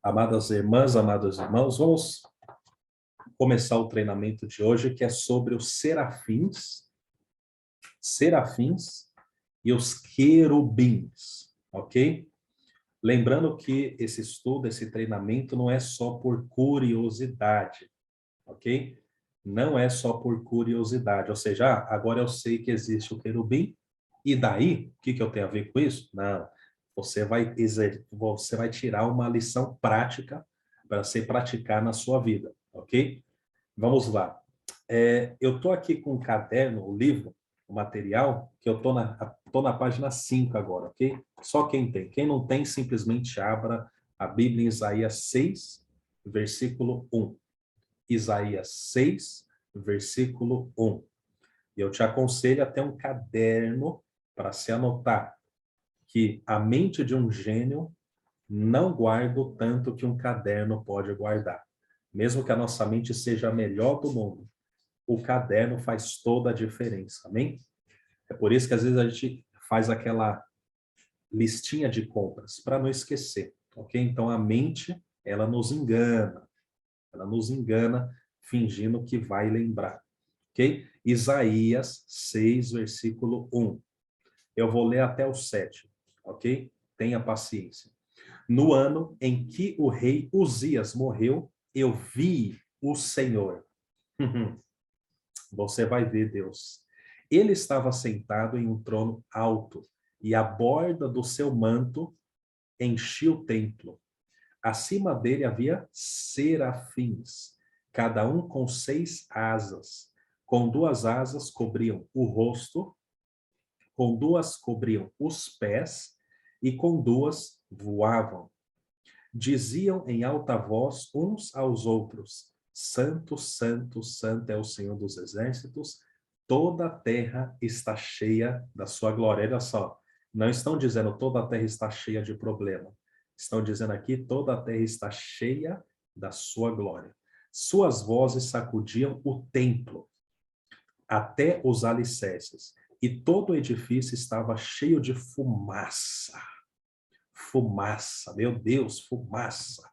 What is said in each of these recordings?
Amadas irmãs, amados irmãos, vamos começar o treinamento de hoje, que é sobre os serafins e os querubins, ok? Lembrando que esse estudo, esse treinamento não é só por curiosidade, ok? Não é só por curiosidade, ou seja, agora eu sei que existe o querubim, e daí, o que eu tenho a ver com isso? Não, você vai tirar uma lição prática para você praticar na sua vida, ok? Vamos lá. Eu estou aqui com um caderno, o livro, o material, que eu tô na página 5 agora, ok? Só quem tem. Quem não tem, simplesmente abra a Bíblia em Isaías 6, versículo 1. Isaías 6, versículo 1. E eu te aconselho a ter um caderno para se anotar que a mente de um gênio não guarda o tanto que um caderno pode guardar. Mesmo que a nossa mente seja a melhor do mundo, o caderno faz toda a diferença, amém? É por isso que às vezes a gente faz aquela listinha de compras, para não esquecer, ok? Então a mente, ela nos engana fingindo que vai lembrar, ok? Isaías 6, versículo 1. Eu vou ler até o 7, ok? Tenha paciência. No ano em que o rei Uzias morreu, eu vi o Senhor. Você vai ver Deus. Ele estava sentado em um trono alto, e a borda do seu manto enchia o templo. Acima dele havia serafins, cada um com 6 asas. Com 2 asas cobriam o rosto, com 2 cobriam os pés, e com 2 voavam. Diziam em alta voz uns aos outros: Santo, Santo, Santo é o Senhor dos Exércitos, toda a terra está cheia da sua glória. Olha só, não estão dizendo toda a terra está cheia de problema. Estão dizendo aqui toda a terra está cheia da sua glória. Suas vozes sacudiam o templo até os alicerces, e todo o edifício estava cheio de fumaça. Fumaça, meu Deus, fumaça.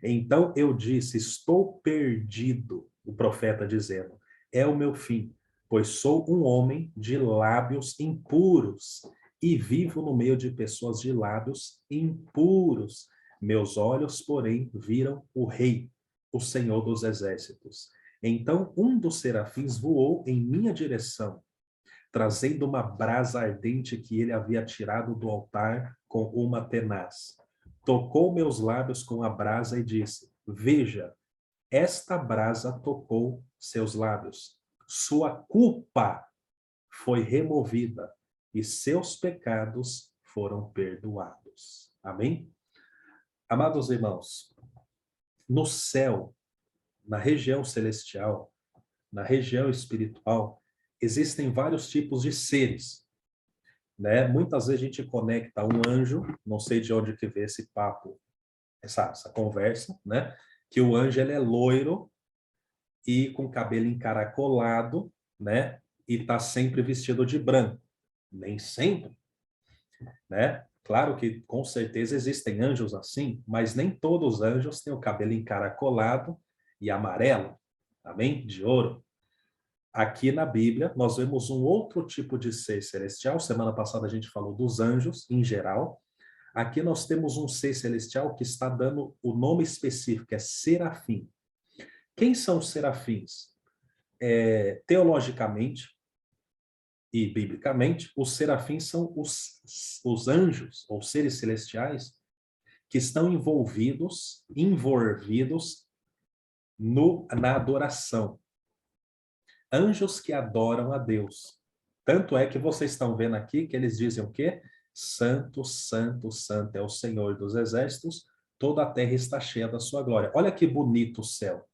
Então eu disse: estou perdido, o profeta dizendo, é o meu fim, pois sou um homem de lábios impuros e vivo no meio de pessoas de lábios impuros. Meus olhos, porém, viram o Rei, o Senhor dos Exércitos. Então um dos serafins voou em minha direção, trazendo uma brasa ardente que ele havia tirado do altar com uma tenaz. Tocou meus lábios com a brasa e disse: veja, esta brasa tocou seus lábios. Sua culpa foi removida e seus pecados foram perdoados. Amém? Amados irmãos, no céu, na região celestial, na região espiritual, existem vários tipos de seres, né? Muitas vezes a gente conecta um anjo, não sei de onde que veio esse papo, essa conversa, né? Que o anjo ele é loiro e com cabelo encaracolado, né? E tá sempre vestido de branco. Nem sempre, né? Claro que com certeza existem anjos assim, mas nem todos os anjos têm o cabelo encaracolado e amarelo, amém? De ouro. Aqui na Bíblia, nós vemos um outro tipo de ser celestial. Semana passada a gente falou dos anjos em geral. Aqui nós temos um ser celestial que está dando o nome específico, é serafim. Quem são os serafins? Teologicamente e biblicamente, os serafins são os anjos ou seres celestiais que estão envolvidos na adoração. Anjos que adoram a Deus. Tanto é que vocês estão vendo aqui que eles dizem o quê? Santo, santo, santo é o Senhor dos Exércitos, toda a terra está cheia da sua glória. Olha que bonito o céu.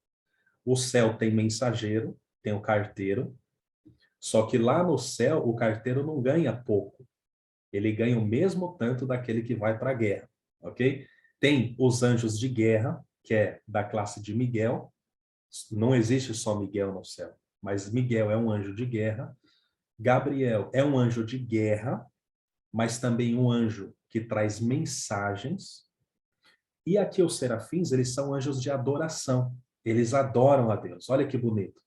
O céu tem mensageiro, tem o carteiro, só que lá no céu o carteiro não ganha pouco. Ele ganha o mesmo tanto daquele que vai para a guerra, ok? Tem os anjos de guerra, que é da classe de Miguel. Não existe só Miguel no céu, mas Miguel é um anjo de guerra. Gabriel é um anjo de guerra, mas também um anjo que traz mensagens. E aqui os serafins, eles são anjos de adoração. Eles adoram a Deus. Olha que bonito.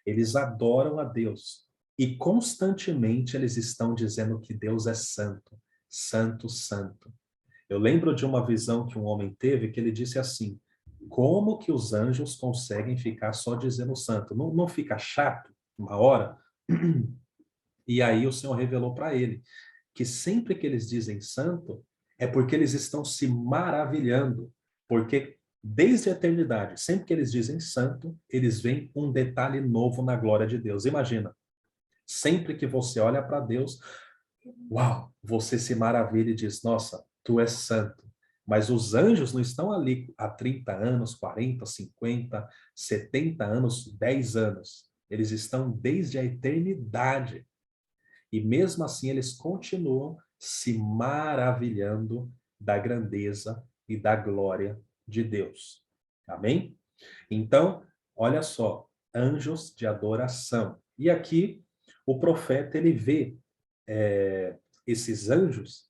Eles adoram a Deus. E constantemente eles estão dizendo que Deus é santo, santo, santo. Eu lembro de uma visão que um homem teve que ele disse assim: como que os anjos conseguem ficar só dizendo santo? Não fica chato uma hora? E aí o Senhor revelou para ele que sempre que eles dizem santo, é porque eles estão se maravilhando. Porque desde a eternidade, sempre que eles dizem santo, eles veem um detalhe novo na glória de Deus. Imagina, sempre que você olha para Deus, uau, você se maravilha e diz, nossa, tu és santo. Mas os anjos não estão ali há 30 anos, 40, 50, 70 anos, 10 anos. Eles estão desde a eternidade. E mesmo assim eles continuam se maravilhando da grandeza e da glória de Deus. Amém? Então, olha só, anjos de adoração. E aqui o profeta ele vê esses anjos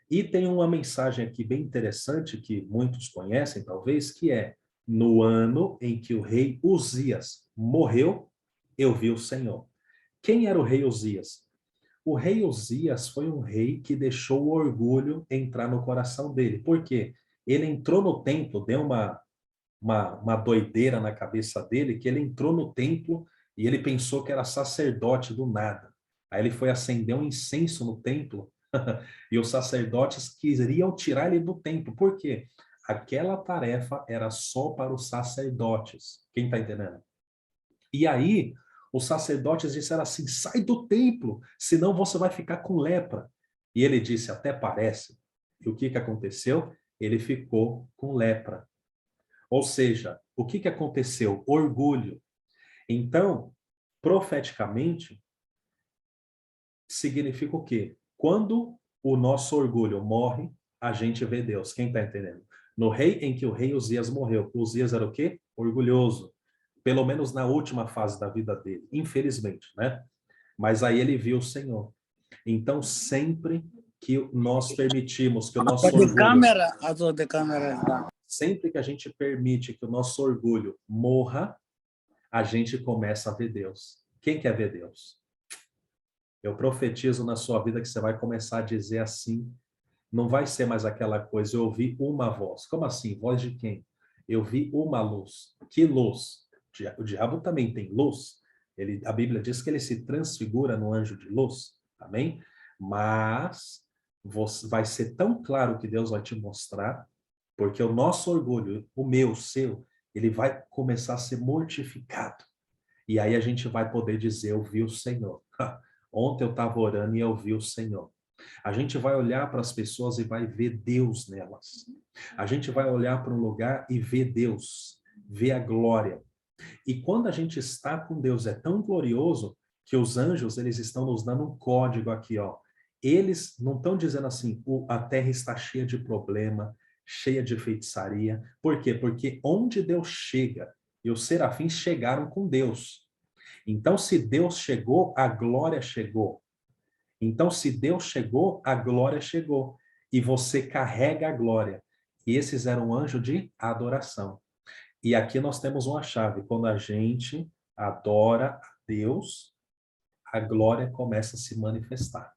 e tem uma mensagem aqui bem interessante que muitos conhecem, talvez, que é: no ano em que o rei Uzias morreu, eu vi o Senhor. Quem era o rei Uzias? O rei Uzias foi um rei que deixou o orgulho entrar no coração dele. Por quê? Ele entrou no templo, deu uma doideira na cabeça dele, que ele entrou no templo e ele pensou que era sacerdote do nada. Aí ele foi acender um incenso no templo e os sacerdotes queriam tirar ele do templo. Por quê? Aquela tarefa era só para os sacerdotes. Quem está entendendo? E aí, os sacerdotes disseram assim: sai do templo, senão você vai ficar com lepra. E ele disse: até parece. E o que que aconteceu? Ele ficou com lepra. Ou seja, o que que aconteceu? Orgulho. Então, profeticamente, significa o quê? Quando o nosso orgulho morre, a gente vê Deus. Quem está entendendo? No rei em que o rei Uzias morreu, Uzias era o quê? Orgulhoso. Pelo menos na última fase da vida dele, infelizmente, né? Mas aí ele viu o Senhor. Então, sempre que nós permitimos que o nosso De orgulho, câmera, azul de câmera. sempre que a gente permite que o nosso orgulho morra, a gente começa a ver Deus. Quem quer ver Deus? Eu profetizo na sua vida que você vai começar a dizer assim, não vai ser mais aquela coisa, eu ouvi uma voz. Como assim? Voz de quem? Eu vi uma luz. Que luz? O diabo também tem luz. A Bíblia diz que ele se transfigura no anjo de luz. Amém? Mas vai ser tão claro que Deus vai te mostrar, porque o nosso orgulho, o meu, o seu, ele vai começar a ser mortificado. E aí a gente vai poder dizer, eu vi o Senhor. Ontem eu estava orando e eu vi o Senhor. A gente vai olhar para as pessoas e vai ver Deus nelas. A gente vai olhar para um lugar e ver Deus, ver a glória. E quando a gente está com Deus, é tão glorioso que os anjos, eles estão nos dando um código aqui, ó. Eles não estão dizendo assim, a terra está cheia de problema, cheia de feitiçaria. Por quê? Porque onde Deus chega, e os serafins chegaram com Deus. Então, se Deus chegou, a glória chegou. Então, se Deus chegou, a glória chegou. E você carrega a glória. E esses eram anjos de adoração. E aqui nós temos uma chave. Quando a gente adora a Deus, a glória começa a se manifestar.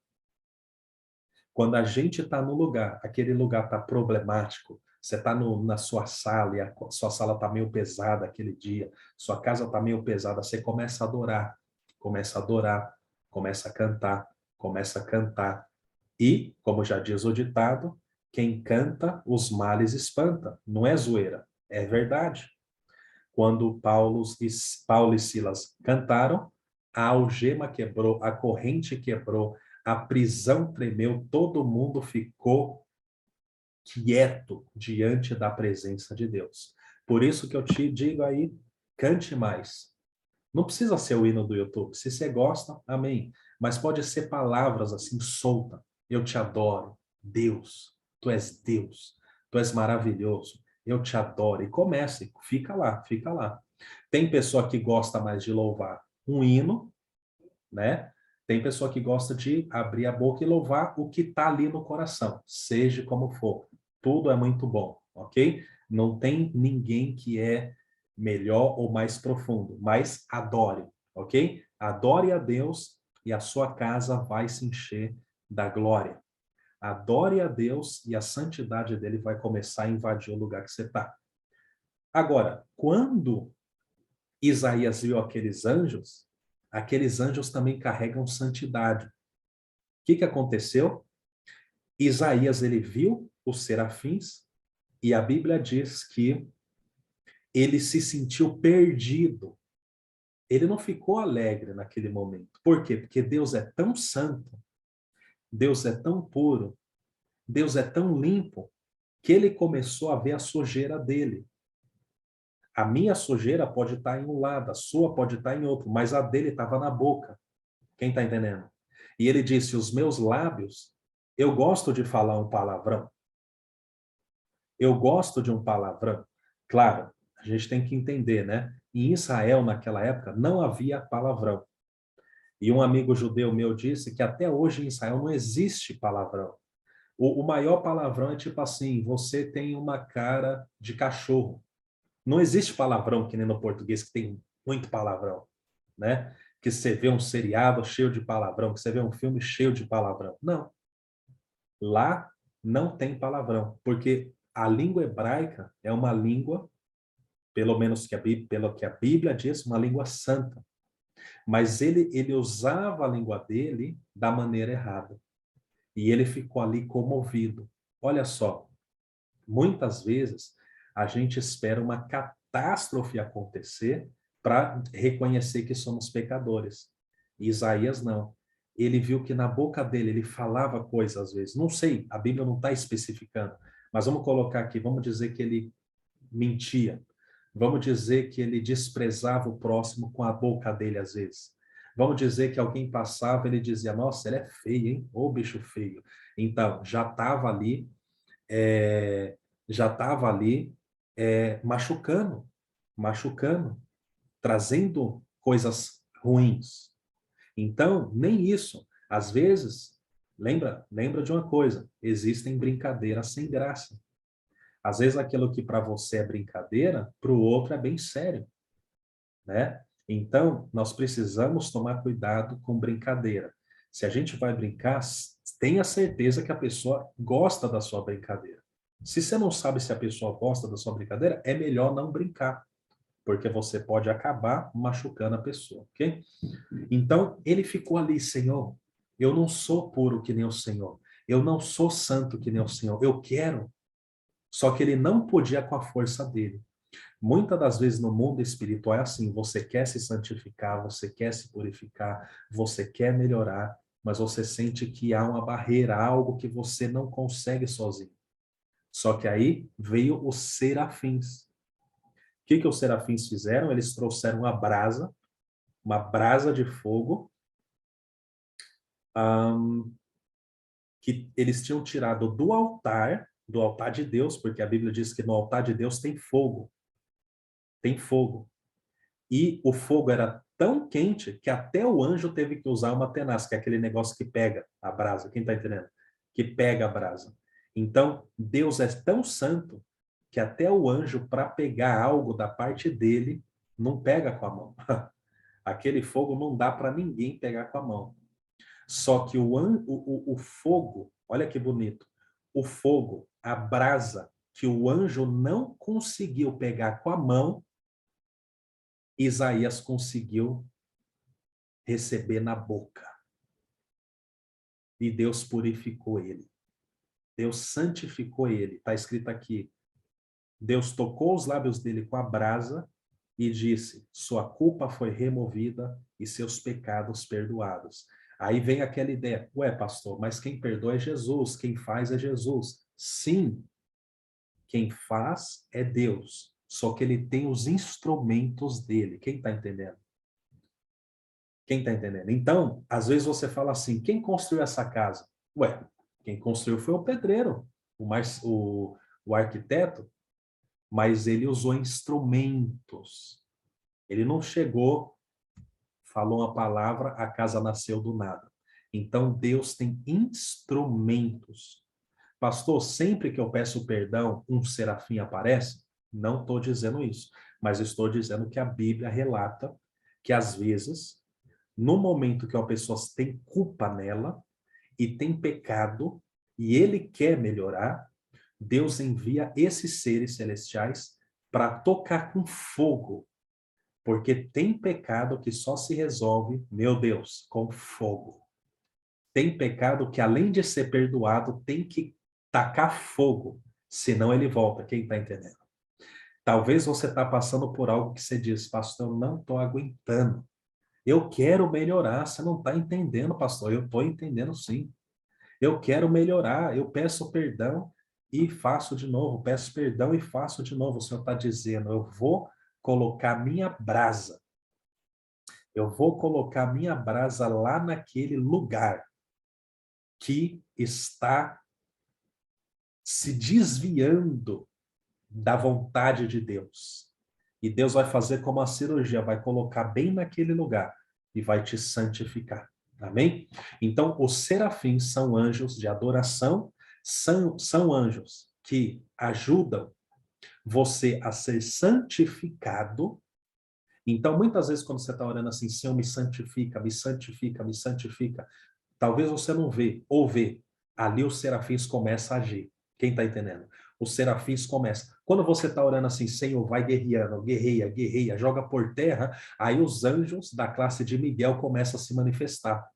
Quando a gente está no lugar, aquele lugar está problemático, você está na sua sala e a sua sala está meio pesada aquele dia, sua casa está meio pesada, você começa a adorar, começa a adorar, começa a cantar, começa a cantar. E, como já diz o ditado, quem canta, os males espanta. Não é zoeira, é verdade. Quando Paulo e Silas cantaram, a algema quebrou, a corrente quebrou, a prisão tremeu, todo mundo ficou quieto diante da presença de Deus. Por isso que eu te digo aí, cante mais. Não precisa ser o hino do YouTube. Se você gosta, amém. Mas pode ser palavras assim, solta. Eu te adoro, Deus. Tu és Deus. Tu és maravilhoso. Eu te adoro. E comece, fica lá, fica lá. Tem pessoa que gosta mais de louvar um hino, né? Tem pessoa que gosta de abrir a boca e louvar o que está ali no coração, seja como for. Tudo é muito bom, ok? Não tem ninguém que é melhor ou mais profundo, mas adore, ok? Adore a Deus e a sua casa vai se encher da glória. Adore a Deus e a santidade dele vai começar a invadir o lugar que você está. Agora, quando Isaías viu aqueles anjos também carregam santidade. O que aconteceu? Isaías, ele viu os serafins e a Bíblia diz que ele se sentiu perdido. Ele não ficou alegre naquele momento. Por quê? Porque Deus é tão santo, Deus é tão puro, Deus é tão limpo, que ele começou a ver a sujeira dele. A minha sujeira pode estar em um lado, a sua pode estar em outro, mas a dele estava na boca. Quem está entendendo? E ele disse, os meus lábios, eu gosto de falar um palavrão. Eu gosto de um palavrão. Claro, a gente tem que entender, né? Em Israel, naquela época, não havia palavrão. E um amigo judeu meu disse que até hoje em Israel não existe palavrão. O maior palavrão é tipo assim, você tem uma cara de cachorro. Não existe palavrão que nem no português, que tem muito palavrão, né? Que você vê um seriado cheio de palavrão, que você vê um filme cheio de palavrão. Não. Lá não tem palavrão, porque a língua hebraica é uma língua, pelo menos pelo que a Bíblia diz, uma língua santa. Mas ele usava a língua dele da maneira errada. E ele ficou ali comovido. Olha só, muitas vezes a gente espera uma catástrofe acontecer para reconhecer que somos pecadores. Isaías não. Ele viu que na boca dele ele falava coisas às vezes. Não sei, a Bíblia não está especificando, mas vamos colocar aqui, vamos dizer que ele mentia. Vamos dizer que ele desprezava o próximo com a boca dele às vezes. Vamos dizer que alguém passava, ele dizia, nossa, ele é feio, hein? Ô bicho feio. Então, é, já estava ali machucando, machucando, trazendo coisas ruins. Então, nem isso. Às vezes, lembra de uma coisa, existem brincadeiras sem graça. Às vezes aquilo que para você é brincadeira, para o outro é bem sério, né? Então, nós precisamos tomar cuidado com brincadeira. Se a gente vai brincar, tenha certeza que a pessoa gosta da sua brincadeira. Se você não sabe se a pessoa gosta da sua brincadeira, é melhor não brincar, porque você pode acabar machucando a pessoa, ok? Então, ele ficou ali, Senhor, eu não sou puro que nem o Senhor, eu não sou santo que nem o Senhor, eu quero. Só que ele não podia com a força dele. Muitas das vezes no mundo espiritual é assim, você quer se santificar, você quer se purificar, você quer melhorar, mas você sente que há uma barreira, algo que você não consegue sozinho. Só que aí veio os serafins. O que os serafins fizeram? Eles trouxeram uma brasa de fogo, que eles tinham tirado do altar de Deus, porque a Bíblia diz que no altar de Deus tem fogo. Tem fogo. E o fogo era tão quente que até o anjo teve que usar uma tenaz, que é aquele negócio que pega a brasa. Quem está entendendo? Que pega a brasa. Então, Deus é tão santo que até o anjo, para pegar algo da parte dele, não pega com a mão. Aquele fogo não dá para ninguém pegar com a mão. Só que o fogo, olha que bonito, o fogo, a brasa, que o anjo não conseguiu pegar com a mão, Isaías conseguiu receber na boca. E Deus purificou ele. Deus santificou ele. Está escrito aqui. Deus tocou os lábios dele com a brasa e disse, sua culpa foi removida e seus pecados perdoados. Aí vem aquela ideia, ué, pastor, mas quem perdoa é Jesus, quem faz é Jesus. Sim, quem faz é Deus, só que ele tem os instrumentos dele. Quem está entendendo? Quem está entendendo? Então, às vezes você fala assim, quem construiu essa casa? Ué, quem construiu foi o pedreiro, o arquiteto, mas ele usou instrumentos. Ele não chegou, falou uma palavra, a casa nasceu do nada. Então, Deus tem instrumentos. Pastor, sempre que eu peço perdão, um serafim aparece? Não estou dizendo isso, mas estou dizendo que a Bíblia relata que às vezes, no momento que a pessoa tem culpa nela e tem pecado, e ele quer melhorar, Deus envia esses seres celestiais para tocar com fogo, porque tem pecado que só se resolve, meu Deus, com fogo. Tem pecado que, além de ser perdoado, tem que tacar fogo, senão ele volta. Quem está entendendo? Talvez você está passando por algo que você diz, pastor, eu não estou aguentando. Eu quero melhorar. Você não está entendendo, pastor. Eu estou entendendo sim. Eu quero melhorar. Eu peço perdão e faço de novo. Peço perdão e faço de novo. O Senhor está dizendo, eu vou colocar minha brasa. Eu vou colocar minha brasa lá naquele lugar que está se desviando da vontade de Deus. E Deus vai fazer como a cirurgia, vai colocar bem naquele lugar e vai te santificar. Amém? Então, os serafins são anjos de adoração, são anjos que ajudam você a ser santificado. Então, muitas vezes, quando você está orando assim, Senhor, me santifica, me santifica, me santifica, talvez você não vê, ou vê, ali os serafins começam a agir. Quem está entendendo? Os serafins começam. Quando você está orando assim, Senhor, vai guerreando, guerreia, guerreia, joga por terra, aí os anjos da classe de Miguel começam a se manifestar.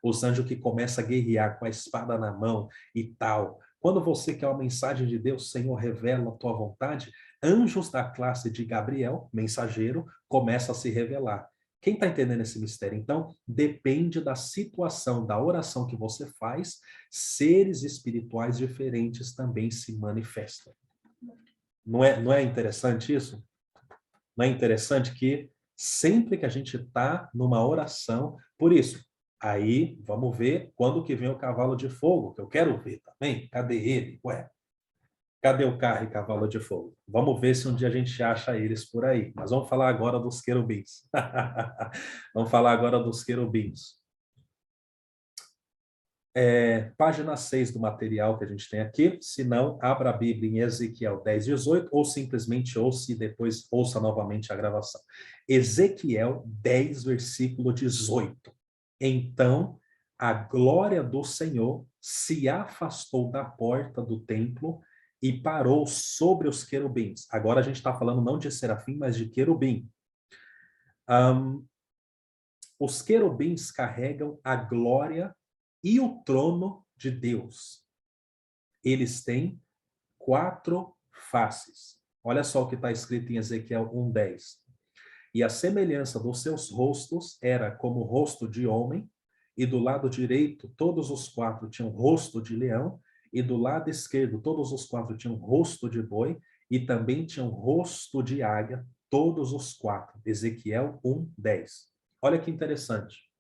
Os anjos que começam a guerrear com a espada na mão e tal. Quando você quer uma mensagem de Deus, Senhor, revela a tua vontade, anjos da classe de Gabriel, mensageiro, começam a se revelar. Quem está entendendo esse mistério? Então, depende da situação, da oração que você faz, seres espirituais diferentes também se manifestam. Não é interessante isso? Não é interessante que sempre que a gente está numa oração, por isso, aí vamos ver quando que vem o cavalo de fogo, que eu quero ver também. Cadê ele? Ué, cadê o carro e cavalo de fogo? Vamos ver se um dia a gente acha eles por aí. Mas vamos falar agora dos querubins. Vamos falar agora dos querubins. Página 6 do material que a gente tem aqui. Se não, abra a Bíblia em Ezequiel 10, 18, ou simplesmente ouça e depois ouça novamente a gravação. Ezequiel 10, versículo 18. Então, a glória do Senhor se afastou da porta do templo e parou sobre os querubins. Agora a gente está falando não de serafim, mas de querubim. Os querubins carregam a glória e o trono de Deus. Eles têm 4 faces. Olha só o que está escrito em Ezequiel 1:10. E a semelhança dos seus rostos era como o rosto de homem, e do lado direito todos os 4 tinham rosto de leão, e do lado esquerdo todos os 4 tinham rosto de boi, e também tinham rosto de águia, todos os 4. Ezequiel 1:10. Olha que interessante.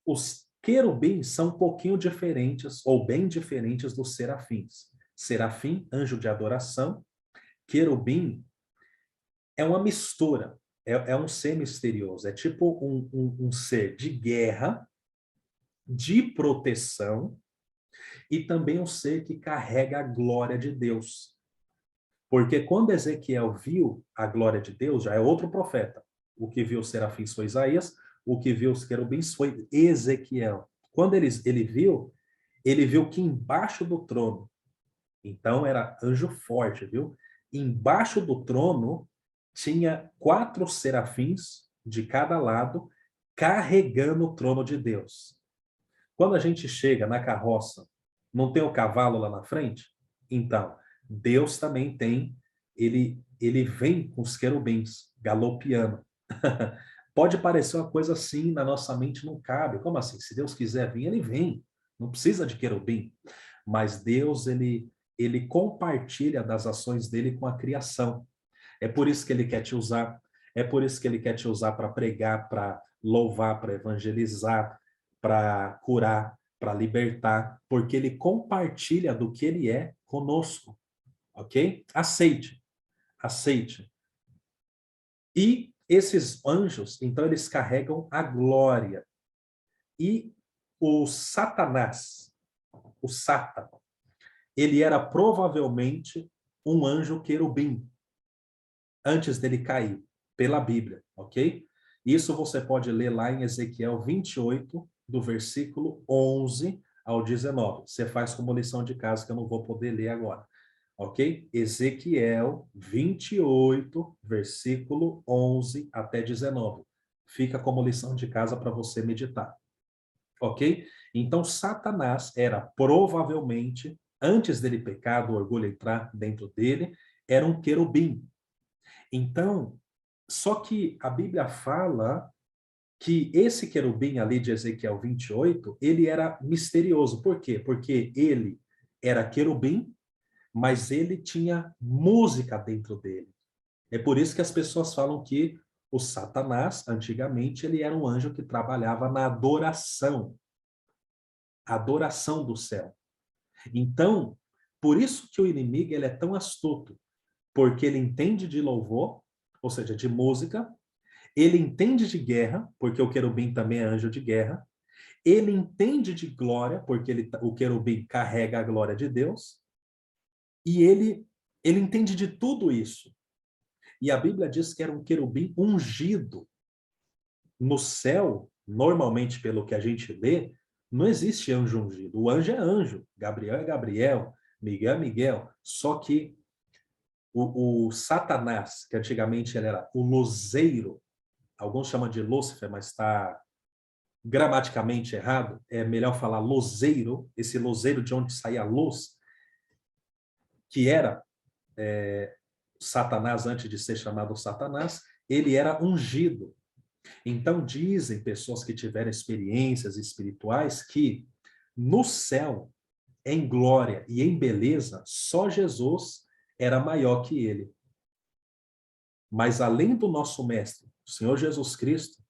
Os querubins são um pouquinho diferentes, ou bem diferentes dos serafins. Serafim, anjo de adoração. Querubim é uma mistura, é um ser misterioso, é tipo um ser de guerra, de proteção, e também um ser que carrega a glória de Deus. Porque quando Ezequiel viu a glória de Deus, já é outro profeta. O que viu os serafins foi Isaías, o que viu os querubins foi Ezequiel. Quando ele viu que embaixo do trono, então era anjo forte, viu? Embaixo do trono tinha 4 serafins de cada lado carregando o trono de Deus. Quando a gente chega na carroça, não tem o cavalo lá na frente? Então, Deus também tem, ele vem com os querubins galopeando. Pode parecer uma coisa assim, na nossa mente não cabe. Como assim? Se Deus quiser vir, ele vem. Não precisa de querubim. Mas Deus, ele compartilha das ações dele com a criação. É por isso que ele quer te usar. É por isso que ele quer te usar para pregar, para louvar, para evangelizar, para curar, para libertar, porque ele compartilha do que ele é conosco. Ok? Aceite. Aceite. E esses anjos, então, eles carregam a glória. E o Satanás, o Sátana, ele era provavelmente um anjo querubim, antes dele cair, pela Bíblia, ok? Isso você pode ler lá em Ezequiel 28, do versículo 11 ao 19. Você faz como lição de casa, que eu não vou poder ler agora, ok? Ezequiel 28, versículo 11 até 19. Fica como lição de casa para você meditar, ok? Então, Satanás era provavelmente, antes dele pecar, do orgulho entrar dentro dele, era um querubim. Então, só que a Bíblia fala que esse querubim ali de Ezequiel 28, ele era misterioso. Por quê? Porque ele era querubim, mas ele tinha música dentro dele. É por isso que as pessoas falam que o Satanás, antigamente, ele era um anjo que trabalhava na adoração do céu. Então, por isso que o inimigo ele é tão astuto, porque ele entende de louvor, ou seja, de música, ele entende de guerra, porque o querubim também é anjo de guerra, ele entende de glória, porque o querubim carrega a glória de Deus, e ele entende de tudo isso. E a Bíblia diz que era um querubim ungido. No céu, normalmente, pelo que a gente lê, não existe anjo ungido. O anjo é anjo, Gabriel é Gabriel, Miguel é Miguel. Só que o Satanás, que antigamente ele era o luzeiro, alguns chamam de Lúcifer, mas está gramaticalmente errado, é melhor falar luzeiro, esse luzeiro de onde saía a luz, que era Satanás antes de ser chamado Satanás, ele era ungido. Então dizem pessoas que tiveram experiências espirituais que no céu, em glória e em beleza, só Jesus era maior que ele. Mas além do nosso mestre, o Senhor Jesus Cristo,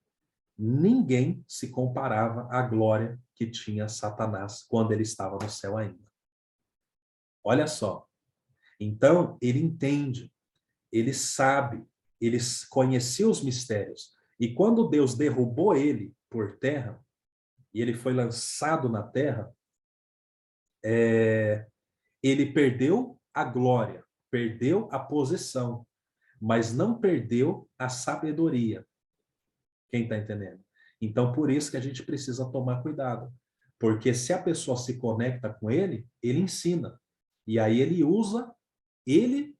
ninguém se comparava à glória que tinha Satanás quando ele estava no céu ainda. Olha só. Então, ele entende, ele sabe, ele conhecia os mistérios. E quando Deus derrubou ele por terra, e ele foi lançado na terra, ele perdeu a glória, perdeu a posição, mas não perdeu a sabedoria. Quem está entendendo? Então, por isso que a gente precisa tomar cuidado. Porque se a pessoa se conecta com ele, ele ensina. E aí ele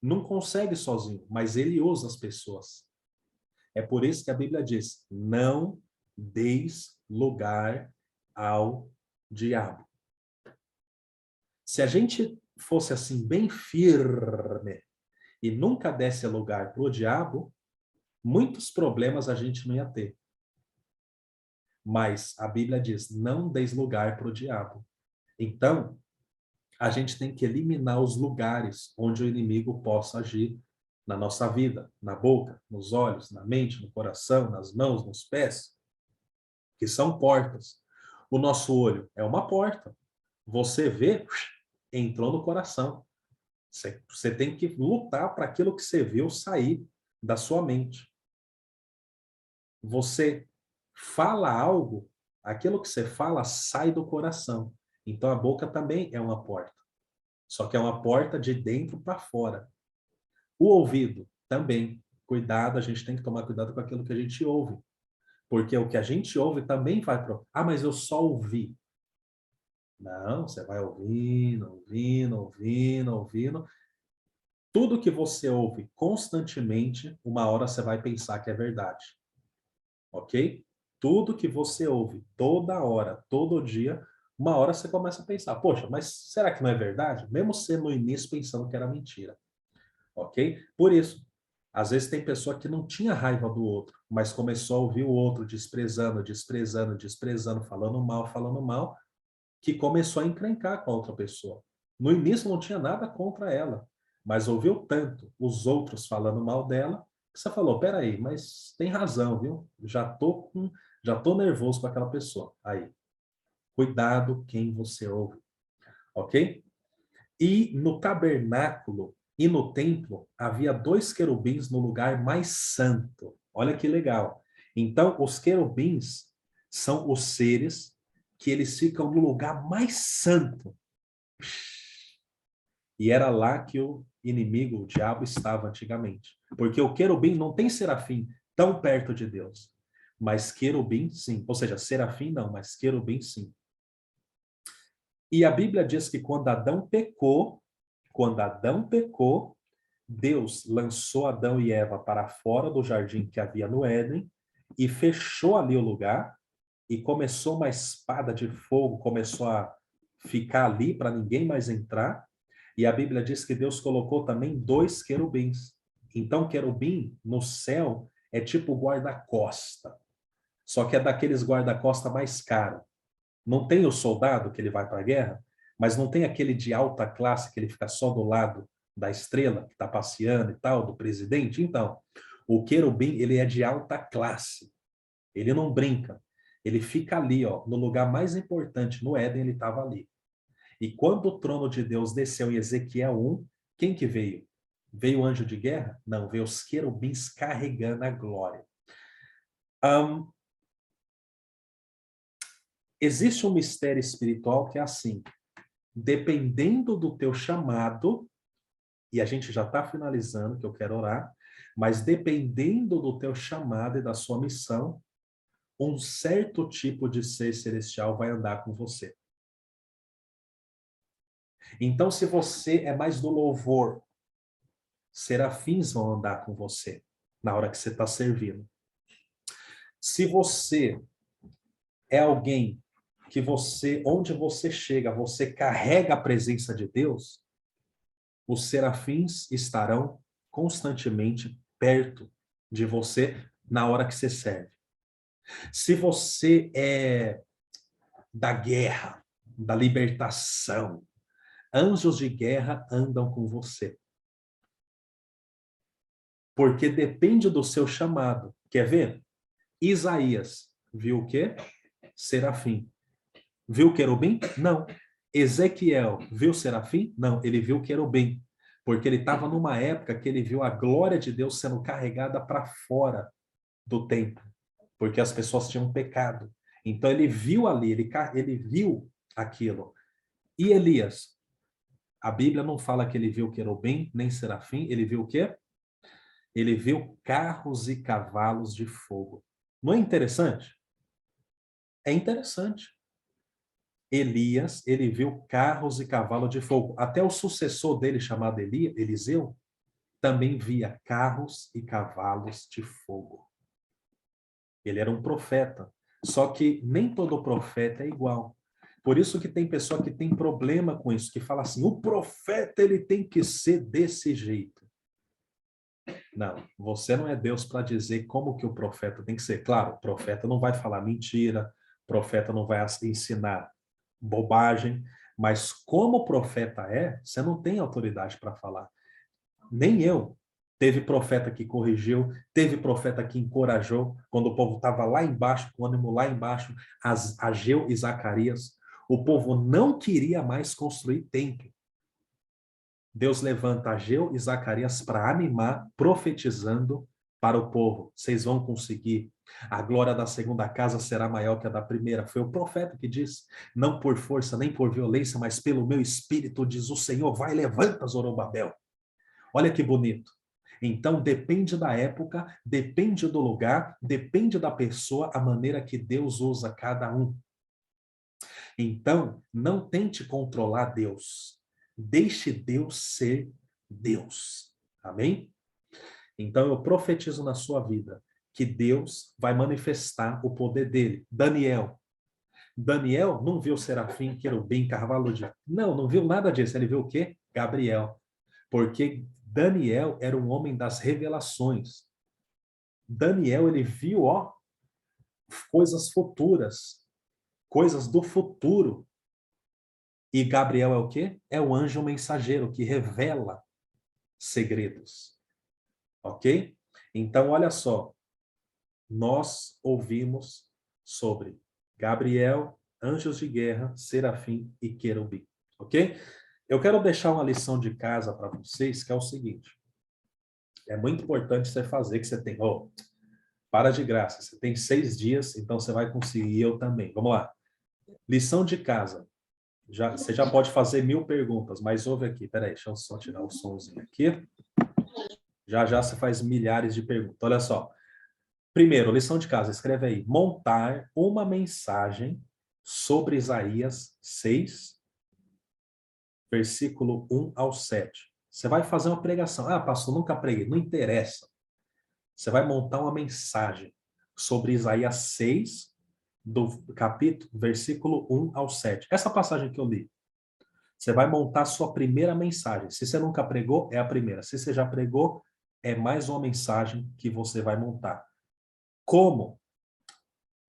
não consegue sozinho, mas ele usa as pessoas. É por isso que a Bíblia diz: não deis lugar ao diabo. Se a gente fosse assim bem firme e nunca desse lugar para o diabo, muitos problemas a gente não ia ter. Mas a Bíblia diz: não deis lugar para o diabo. Então, a gente tem que eliminar os lugares onde o inimigo possa agir na nossa vida, na boca, nos olhos, na mente, no coração, nas mãos, nos pés, que são portas. O nosso olho é uma porta. Você vê, entrou no coração. Você tem que lutar para aquilo que você viu sair da sua mente. Você fala algo, aquilo que você fala sai do coração. Então a boca também é uma porta. Só que é uma porta de dentro para fora. O ouvido também. Cuidado, a gente tem que tomar cuidado com aquilo que a gente ouve. Porque o que a gente ouve também vai para... Ah, mas eu só ouvi. Não, você vai ouvindo, ouvindo, ouvindo, ouvindo. Tudo que você ouve constantemente, uma hora você vai pensar que é verdade. Ok? Tudo que você ouve toda hora, todo dia, uma hora você começa a pensar, poxa, mas será que não é verdade? Mesmo você no início pensando que era mentira. Ok? Por isso, às vezes tem pessoa que não tinha raiva do outro, mas começou a ouvir o outro desprezando, desprezando, desprezando, falando mal, que começou a encrencar com a outra pessoa. No início não tinha nada contra ela, mas ouviu tanto os outros falando mal dela, que você falou, peraí, mas tem razão, viu? Já tô nervoso com aquela pessoa. Aí, cuidado quem você ouve, ok? E no tabernáculo e no templo havia 2 querubins no lugar mais santo. Olha que legal. Então, os querubins são os seres que eles ficam no lugar mais santo. E era lá que o inimigo, o diabo, estava antigamente. Porque o querubim não tem serafim tão perto de Deus. Mas querubim, sim. Ou seja, serafim não, mas querubim, sim. E a Bíblia diz que quando Adão pecou, Deus lançou Adão e Eva para fora do jardim que havia no Éden e fechou ali o lugar e começou uma espada de fogo, começou a ficar ali para ninguém mais entrar. E a Bíblia diz que Deus colocou também 2 querubins. Então, querubim no céu é tipo guarda-costa. Só que é daqueles guarda-costa mais caro. Não tem o soldado que ele vai para a guerra, mas não tem aquele de alta classe que ele fica só do lado da estrela, que está passeando e tal, do presidente. Então, o querubim, ele é de alta classe. Ele não brinca. Ele fica ali, ó, no lugar mais importante, no Éden, ele estava ali. E quando o trono de Deus desceu em Ezequiel 1, quem que veio? Veio o anjo de guerra? Não, veio os querubins carregando a glória. Existe um mistério espiritual que é assim, dependendo do teu chamado, e a gente já está finalizando, que eu quero orar, mas dependendo do teu chamado e da sua missão, um certo tipo de ser celestial vai andar com você. Então, se você é mais do louvor, serafins vão andar com você na hora que você está servindo. Se você é alguém que onde você chega, você carrega a presença de Deus, os serafins estarão constantemente perto de você na hora que você serve. Se você é da guerra, da libertação, anjos de guerra andam com você. Porque depende do seu chamado. Quer ver? Isaías viu o quê? Serafim. Viu querubim? Não. Ezequiel viu serafim? Não, ele viu querubim. Porque ele estava numa época que ele viu a glória de Deus sendo carregada para fora do templo. Porque as pessoas tinham pecado. Então ele viu ali, ele viu aquilo. E Elias? A Bíblia não fala que ele viu querubim, nem serafim, ele viu o quê? Ele viu carros e cavalos de fogo. Não é interessante? É interessante. Elias, ele viu carros e cavalos de fogo. Até o sucessor dele, chamado Eliseu, também via carros e cavalos de fogo. Ele era um profeta. Só que nem todo profeta é igual. Por isso que tem pessoa que tem problema com isso, que fala assim, o profeta ele tem que ser desse jeito. Não, você não é Deus para dizer como que o profeta tem que ser. Claro, o profeta não vai falar mentira, o profeta não vai ensinar bobagem, mas como o profeta é, você não tem autoridade para falar. Nem eu. Teve profeta que corrigiu, teve profeta que encorajou, quando o povo estava lá embaixo, com o ânimo lá embaixo, Ageu e Zacarias, o povo não queria mais construir templo. Deus levanta Ageu e Zacarias para animar, profetizando para o povo. Vocês vão conseguir. A glória da segunda casa será maior que a da primeira. Foi o profeta que disse. Não por força, nem por violência, mas pelo meu espírito, diz o Senhor. Vai, levanta, Zorobabel. Olha que bonito. Então, depende da época, depende do lugar, depende da pessoa, a maneira que Deus usa cada um. Então, não tente controlar Deus. Deixe Deus ser Deus. Amém? Então, eu profetizo na sua vida que Deus vai manifestar o poder dele. Daniel não viu serafim, querubim, cavalo de... Não viu nada disso. Ele viu o quê? Gabriel. Porque Daniel era um homem das revelações. Daniel, ele viu, ó, coisas futuras, coisas do futuro. E Gabriel é o quê? É o anjo mensageiro que revela segredos. Ok? Então, olha só. Nós ouvimos sobre Gabriel, anjos de guerra, serafim e querubim. Ok? Eu quero deixar uma lição de casa para vocês, que é o seguinte. É muito importante você fazer, que você tem... para de graça. Você tem 6 dias, então você vai conseguir, eu também. Vamos lá. Lição de casa. Você já pode fazer 1000 perguntas, mas ouve aqui. Peraí, deixa eu só tirar o somzinho aqui. Já já você faz milhares de perguntas. Olha só. Primeiro, lição de casa, escreve aí. Montar uma mensagem sobre Isaías 6, versículo 1 ao 7. Você vai fazer uma pregação. Ah, pastor, nunca preguei. Não interessa. Você vai montar uma mensagem sobre Isaías 6, do capítulo, versículo 1 ao 7. Essa passagem que eu li. Você vai montar a sua primeira mensagem. Se você nunca pregou, é a primeira. Se você já pregou, é mais uma mensagem que você vai montar. Como?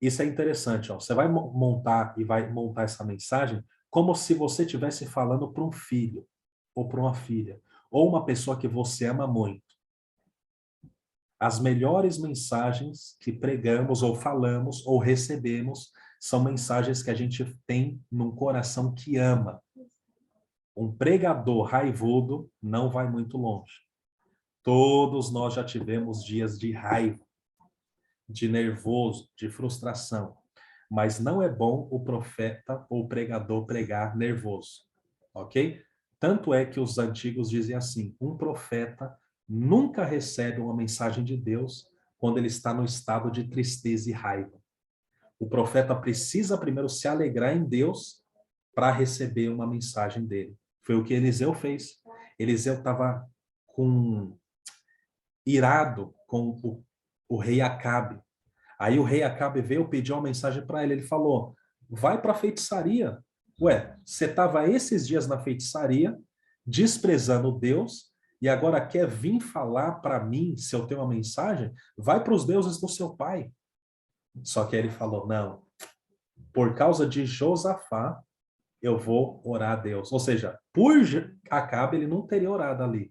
Isso é interessante, ó. Você vai montar e vai montar essa mensagem como se você estivesse falando para um filho, ou para uma filha, ou uma pessoa que você ama muito. As melhores mensagens que pregamos, ou falamos, ou recebemos, são mensagens que a gente tem num coração que ama. Um pregador raivudo não vai muito longe. Todos nós já tivemos dias de raiva, de nervoso, de frustração. Mas não é bom o profeta ou o pregador pregar nervoso, ok? Tanto é que os antigos dizem assim, um profeta nunca recebe uma mensagem de Deus quando ele está no estado de tristeza e raiva. O profeta precisa primeiro se alegrar em Deus para receber uma mensagem dele. Foi o que Eliseu fez. Eliseu estava irado com o rei Acabe. Aí o rei Acabe veio pedir uma mensagem para ele. Ele falou, vai para a feitiçaria. Ué, você estava esses dias na feitiçaria, desprezando Deus, e agora quer vir falar para mim, se eu tenho uma mensagem? Vai para os deuses do seu pai. Só que ele falou, não, por causa de Josafá, eu vou orar a Deus. Ou seja, por Acabe, ele não teria orado ali.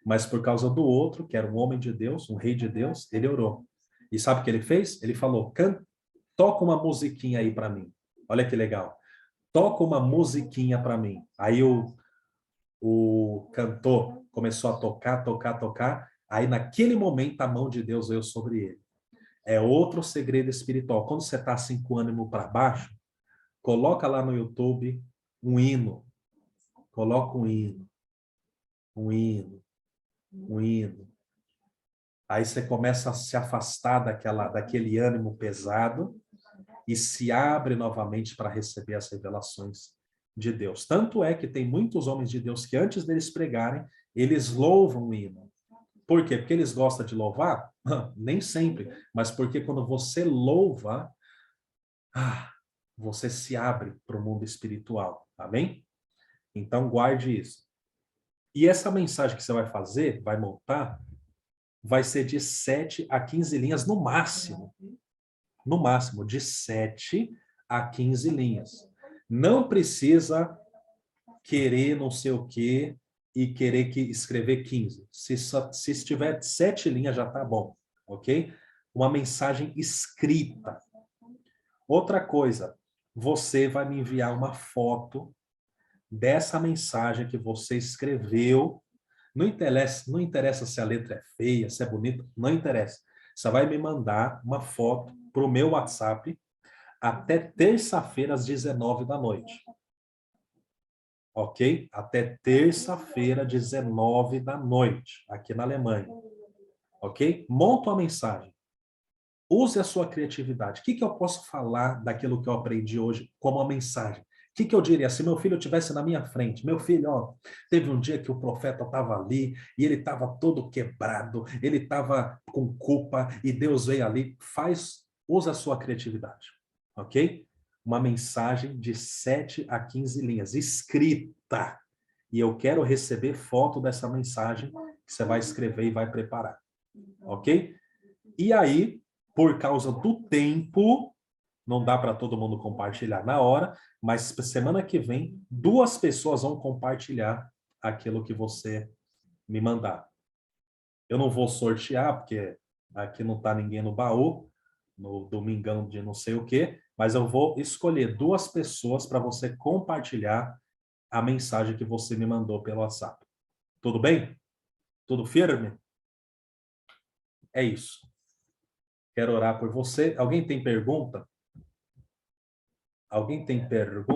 Mas por causa do outro, que era um homem de Deus, um rei de Deus, ele orou. E sabe o que ele fez? Ele falou, toca uma musiquinha aí para mim. Olha que legal. Toca uma musiquinha para mim. Aí o cantor começou a tocar, tocar, tocar. Aí naquele momento a mão de Deus veio sobre ele. É outro segredo espiritual. Quando você está assim com o ânimo para baixo, coloca lá no YouTube um hino. Coloca um hino, um hino, um hino. Aí você começa a se afastar daquele ânimo pesado e se abre novamente para receber as revelações de Deus. Tanto é que tem muitos homens de Deus que antes deles pregarem, eles louvam o hino. Por quê? Porque eles gostam de louvar? Nem sempre. Mas porque quando você louva, você se abre para o mundo espiritual. Amém? Então guarde isso. E essa mensagem que você vai fazer, vai montar, vai ser de 7 a 15 linhas no máximo. No máximo, de 7 a 15 linhas. Não precisa querer não sei o quê e querer que escrever 15. Se estiver 7 linhas já está bom, ok? Uma mensagem escrita. Outra coisa, você vai me enviar uma foto dessa mensagem que você escreveu. Não interessa se a letra é feia, se é bonita, não interessa. Você vai me mandar uma foto para o meu WhatsApp até terça-feira às 19 da noite. Ok? Até terça-feira, 19 da noite, aqui na Alemanha. Ok? Monta uma mensagem. Use a sua criatividade. O que eu posso falar daquilo que eu aprendi hoje como uma mensagem? O que eu diria se meu filho estivesse na minha frente? Meu filho, ó, teve um dia que o profeta estava ali e ele estava todo quebrado, ele estava com culpa e Deus veio ali. Use a sua criatividade, ok? Uma mensagem de 7 a 15 linhas, escrita. E eu quero receber foto dessa mensagem que você vai escrever e vai preparar, ok? E aí, por causa do tempo, não dá para todo mundo compartilhar na hora, mas semana que vem, 2 pessoas vão compartilhar aquilo que você me mandar. Eu não vou sortear, porque aqui não está ninguém no baú, no domingão de não sei o quê, mas eu vou escolher 2 pessoas para você compartilhar a mensagem que você me mandou pelo WhatsApp. Tudo bem? Tudo firme? É isso. Quero orar por você. Alguém tem pergunta? Alguém tem pergunta?